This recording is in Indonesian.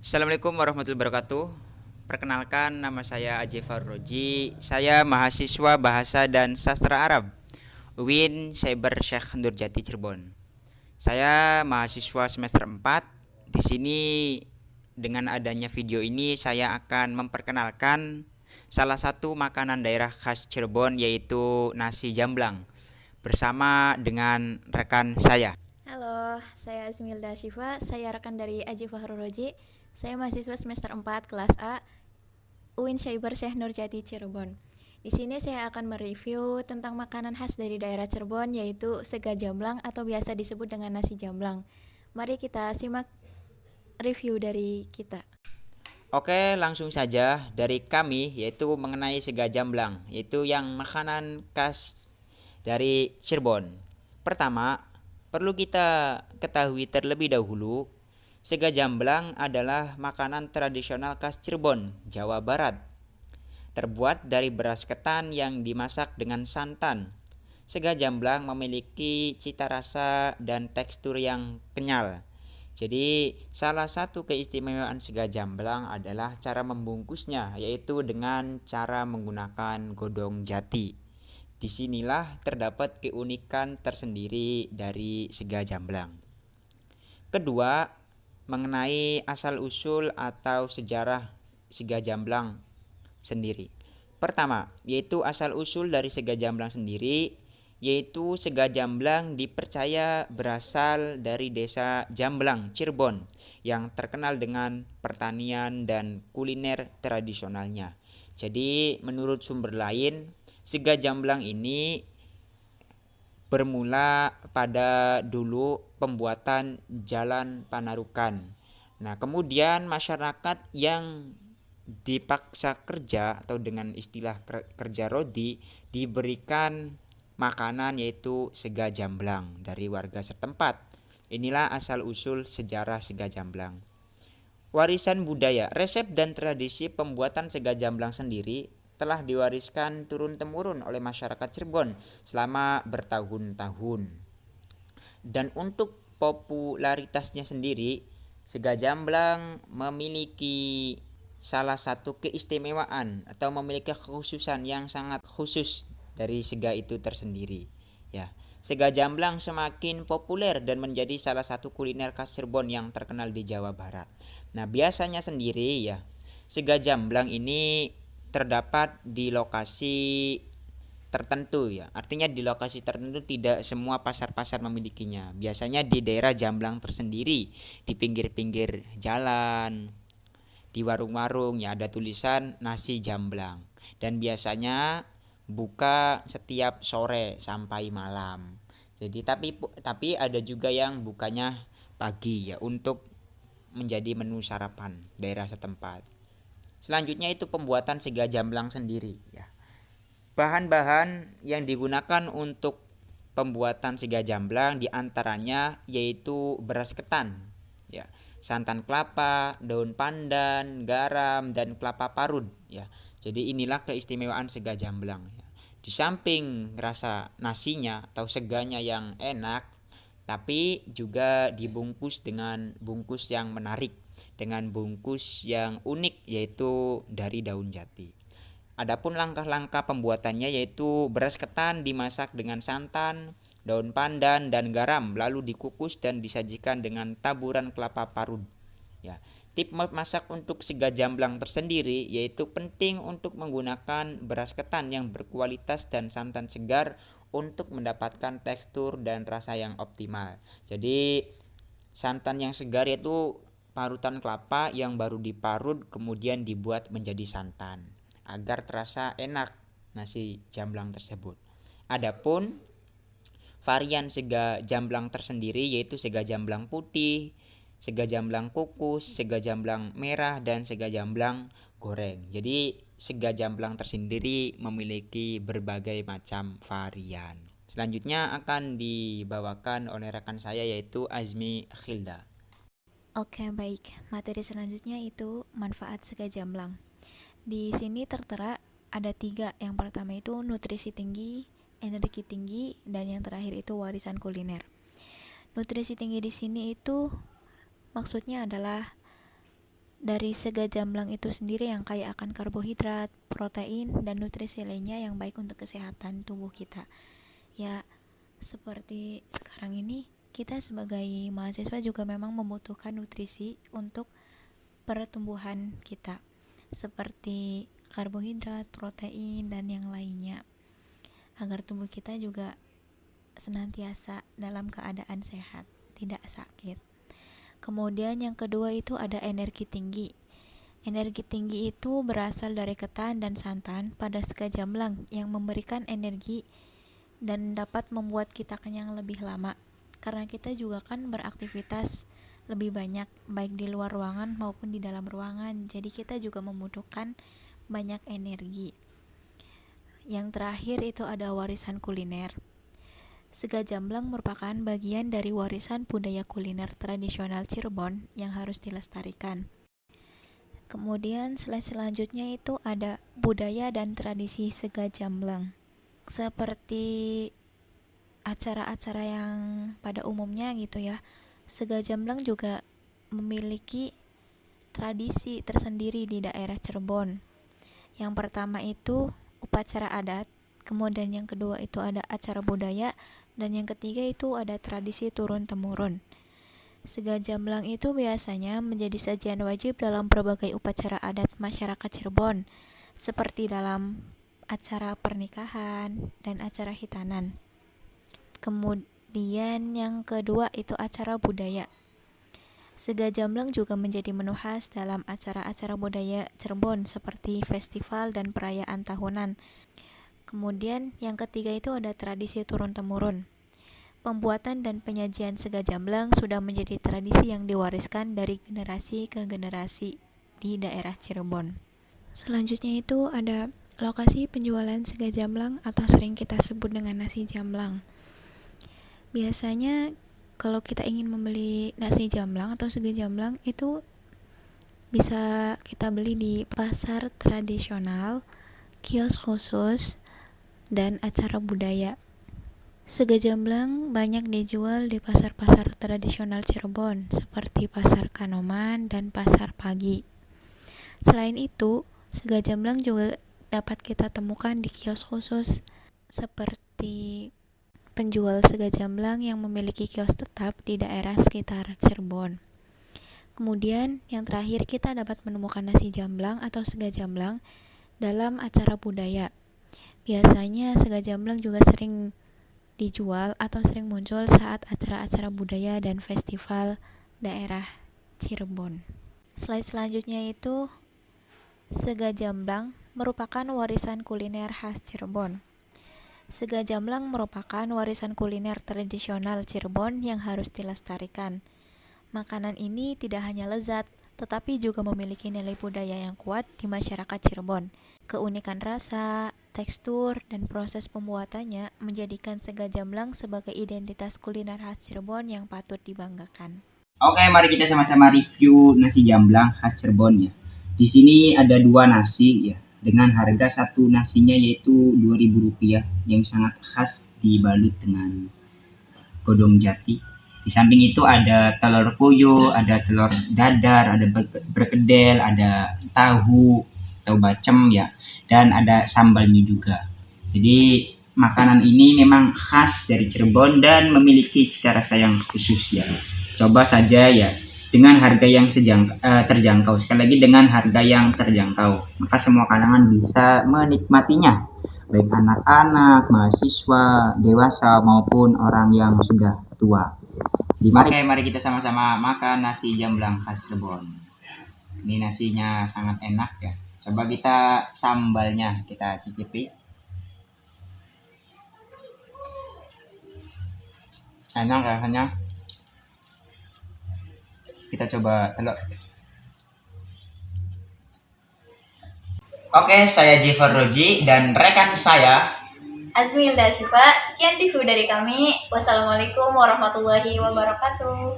Assalamualaikum warahmatullahi wabarakatuh. Perkenalkan, nama saya Aji Farroji. Saya mahasiswa Bahasa dan Sastra Arab UIN Cyber Syekh Nurjati Cirebon. Saya mahasiswa semester 4. Di sini dengan adanya video ini saya akan memperkenalkan salah satu makanan daerah khas Cirebon, yaitu nasi jamblang, bersama dengan rekan saya. Halo, saya Azmilda Syifa, saya rekan dari Aji Fahrul. Saya mahasiswa semester 4 kelas A UIN Cyber Syekh Nurjati Cirebon. Di sini saya akan mereview tentang makanan khas dari daerah Cirebon, yaitu sega jamblang atau biasa disebut dengan nasi jamblang. Mari kita simak review dari kita. Oke, langsung saja dari kami, yaitu mengenai sega jamblang, yaitu yang makanan khas dari Cirebon. Pertama, perlu kita ketahui terlebih dahulu, sega jamblang adalah makanan tradisional khas Cirebon, Jawa Barat. Terbuat dari beras ketan yang dimasak dengan santan. Sega jamblang memiliki cita rasa dan tekstur yang kenyal. Jadi, salah satu keistimewaan sega jamblang adalah cara membungkusnya, yaitu dengan cara menggunakan godong jati. Disinilah terdapat keunikan tersendiri dari sega jamblang. Kedua, mengenai asal-usul atau sejarah sega jamblang sendiri. Pertama, yaitu asal-usul dari sega jamblang sendiri, yaitu sega jamblang dipercaya berasal dari desa Jamblang, Cirebon, yang terkenal dengan pertanian dan kuliner tradisionalnya. Jadi, menurut sumber lain, sega jamblang ini bermula pada dulu pembuatan jalan Panarukan. Nah, kemudian masyarakat yang dipaksa kerja atau dengan istilah kerja rodi diberikan makanan, yaitu sega jamblang dari warga setempat. Inilah asal usul sejarah sega jamblang. Warisan budaya, resep dan tradisi pembuatan sega jamblang sendiri telah diwariskan turun-temurun oleh masyarakat Cirebon selama bertahun-tahun. Dan untuk popularitasnya sendiri, sega jamblang memiliki salah satu keistimewaan atau memiliki kekhususan yang sangat khusus dari sega itu tersendiri. Ya, sega jamblang semakin populer dan menjadi salah satu kuliner khas Cirebon yang terkenal di Jawa Barat. Nah, biasanya sendiri ya, sega jamblang ini terdapat di lokasi tertentu ya. Artinya di lokasi tertentu tidak semua pasar-pasar memilikinya. Biasanya di daerah Jamblang tersendiri, di pinggir-pinggir jalan, di warung-warung ya ada tulisan nasi jamblang. Dan biasanya buka setiap sore sampai malam. Jadi tapi ada juga yang bukanya pagi ya, untuk menjadi menu sarapan daerah setempat. Selanjutnya itu pembuatan sega jamblang sendiri ya. Bahan-bahan yang digunakan untuk pembuatan sega jamblang diantaranya yaitu beras ketan, ya, santan kelapa, daun pandan, garam, dan kelapa parut. Ya, jadi inilah keistimewaan sega jamblang. Ya. Di samping rasa nasinya atau seganya yang enak, tapi juga dibungkus dengan bungkus yang menarik, dengan bungkus yang unik, yaitu dari daun jati. Adapun langkah-langkah pembuatannya yaitu beras ketan dimasak dengan santan, daun pandan, dan garam, lalu dikukus dan disajikan dengan taburan kelapa parut. Ya, tip masak untuk sega jamblang tersendiri yaitu penting untuk menggunakan beras ketan yang berkualitas dan santan segar untuk mendapatkan tekstur dan rasa yang optimal. Jadi santan yang segar yaitu parutan kelapa yang baru diparut kemudian dibuat menjadi santan agar terasa enak nasi jamblang tersebut. Adapun varian sega jamblang tersendiri yaitu sega jamblang putih, sega jamblang kukus, sega jamblang merah, dan sega jamblang goreng. Jadi sega jamblang tersendiri memiliki berbagai macam varian. Selanjutnya akan dibawakan oleh rekan saya yaitu Azmi Khilda. Oke, baik. Materi selanjutnya itu manfaat sega jamblang. Di sini tertera ada 3. Yang pertama itu nutrisi tinggi, energi tinggi, dan yang terakhir itu warisan kuliner. Nutrisi tinggi di sini itu maksudnya adalah dari sega jamblang itu sendiri yang kaya akan karbohidrat, protein, dan nutrisi lainnya yang baik untuk kesehatan tubuh kita. Ya, seperti sekarang ini kita sebagai mahasiswa juga memang membutuhkan nutrisi untuk pertumbuhan kita, seperti karbohidrat, protein, dan yang lainnya, agar tubuh kita juga senantiasa dalam keadaan sehat, tidak sakit. Kemudian yang kedua itu ada energi tinggi. Energi tinggi itu berasal dari ketan dan santan pada sega jamblang yang memberikan energi dan dapat membuat kita kenyang lebih lama. Karena kita juga kan beraktivitas lebih banyak baik di luar ruangan maupun di dalam ruangan. Jadi kita juga membutuhkan banyak energi. Yang terakhir itu ada warisan kuliner. Sega jamblang merupakan bagian dari warisan budaya kuliner tradisional Cirebon yang harus dilestarikan. Kemudian selanjutnya itu ada budaya dan tradisi sega jamblang. Seperti acara-acara yang pada umumnya gitu ya, sega jamblang juga memiliki tradisi tersendiri di daerah Cirebon. Yang pertama itu upacara adat, kemudian yang kedua itu ada acara budaya, dan yang ketiga itu ada tradisi turun-temurun. Sega jamblang itu biasanya menjadi sajian wajib dalam berbagai upacara adat masyarakat Cirebon, seperti dalam acara pernikahan dan acara hitanan. Kemudian yang kedua itu acara budaya. Sega jamblang juga menjadi menu khas dalam acara-acara budaya Cirebon seperti festival dan perayaan tahunan. Kemudian yang ketiga itu ada tradisi turun-temurun. Pembuatan dan penyajian sega jamblang sudah menjadi tradisi yang diwariskan dari generasi ke generasi di daerah Cirebon. Selanjutnya itu ada lokasi penjualan sega jamblang atau sering kita sebut dengan nasi jamblang. Biasanya kalau kita ingin membeli nasi jamblang atau sega jamblang itu bisa kita beli di pasar tradisional, kios khusus, dan acara budaya. Sega jamblang banyak dijual di pasar-pasar tradisional Cirebon seperti Pasar Kanoman dan Pasar Pagi. Selain itu, sega jamblang juga dapat kita temukan di kios khusus seperti penjual sega jamblang yang memiliki kios tetap di daerah sekitar Cirebon. Kemudian yang terakhir kita dapat menemukan nasi jamblang atau sega jamblang dalam acara budaya. Biasanya sega jamblang juga sering dijual atau sering muncul saat acara-acara budaya dan festival daerah Cirebon. Slide selanjutnya itu sega jamblang merupakan warisan kuliner khas Cirebon. Sega jamblang merupakan warisan kuliner tradisional Cirebon yang harus dilestarikan. Makanan ini tidak hanya lezat, tetapi juga memiliki nilai budaya yang kuat di masyarakat Cirebon. Keunikan rasa, tekstur, dan proses pembuatannya menjadikan sega jamblang sebagai identitas kuliner khas Cirebon yang patut dibanggakan. Oke, mari kita sama-sama review nasi jamblang khas Cirebon ya. Di sini ada 2 nasi ya, dengan harga satu nasinya yaitu Rp2.000 yang sangat khas dibalut dengan godong jati. Di samping itu ada telur puyuh, ada telur dadar, ada berkedel, ada tahu bacem ya, dan ada sambalnya juga. Jadi makanan ini memang khas dari Cirebon dan memiliki cita rasa yang khusus ya. Coba saja ya, dengan harga yang terjangkau. Sekali lagi dengan harga yang terjangkau, maka semua kalangan bisa menikmatinya, baik anak-anak, mahasiswa, dewasa maupun orang yang sudah tua. Oke, mari kita sama-sama makan nasi jamblang khas Cirebon. Ini nasinya sangat enak ya. Coba kita sambalnya kita cicipi. Enak rasanya. Kita coba telur. Oke, saya Jifar Roji dan rekan saya Azmi Hilda Syifa, sekian review dari kami. Wassalamualaikum warahmatullahi wabarakatuh.